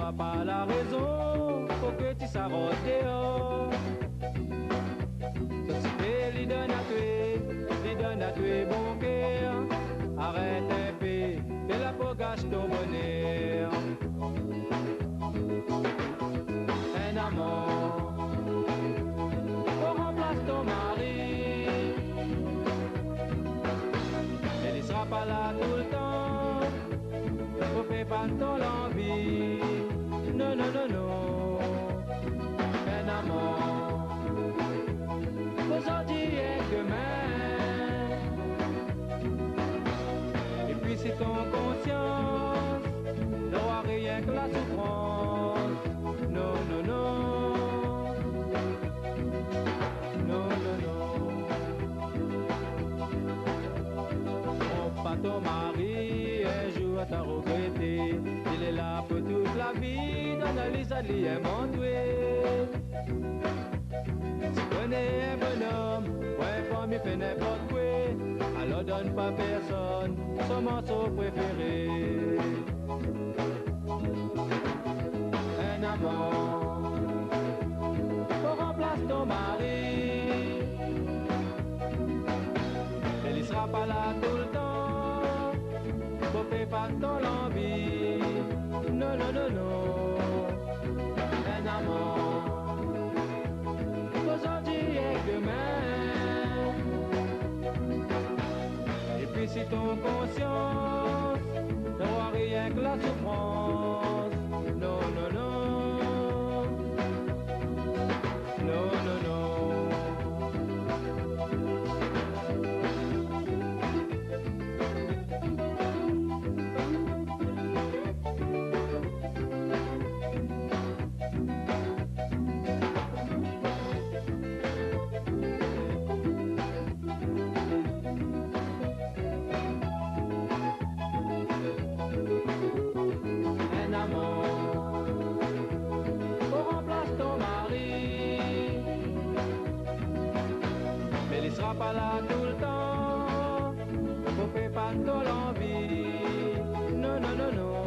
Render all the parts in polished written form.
vois pas la raison pour que tu s'arrêtes dehors. Société, lui donne à tuer bon cœur. Arrête un peu, de la peau gâche ton bonheur. Un amant, pour remplacer ton mari. Elle ne sera pas là tout le temps, faut faire pas ton l'envie. Non, non, non, non. Un amant, aujourd'hui et demain. Et puis c'est ton conscience, n'aura rien que la souffrance. Non, non, non. Non, non, non. Trompe pas ton mari, un jour à t'as regretté. Il est là pour toute la vie, dans la liste à lui monter. Si tu connais un bonhomme, ouais, femme, il fait n'importe quoi, alors donne pas personne son morceau préféré. Un amant, pour remplacer ton mari. Elle ne sera pas là tout le temps, faut faire pas ton l'envie. Non, non, non, non. Un amant, aujourd'hui et demain. Et puis si ton conscience n'aura rien que la souffrance. Non, non, non. Non, non, non. Un amant, pour remplacer ton mari. Mais il ne sera pas là tout le temps, faut faire pas ton l'envie. Non, non, non, non.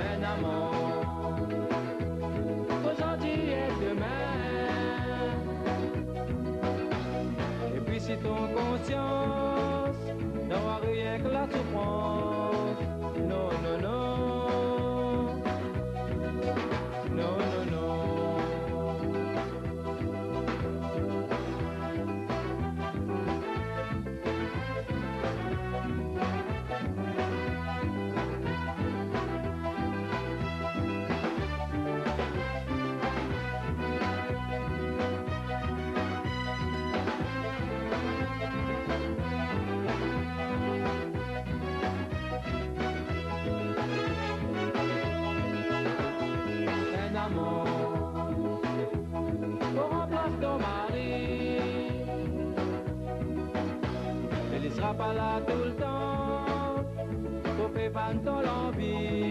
Un amant, aujourd'hui et demain. Et puis si ton conscience n'aura rien que la souffrance. Non, non, non. Non, non, non. Un amant, pour remplacer ton mari. Elle ne sera pas là tout le temps, faut faire pas ton l'envie.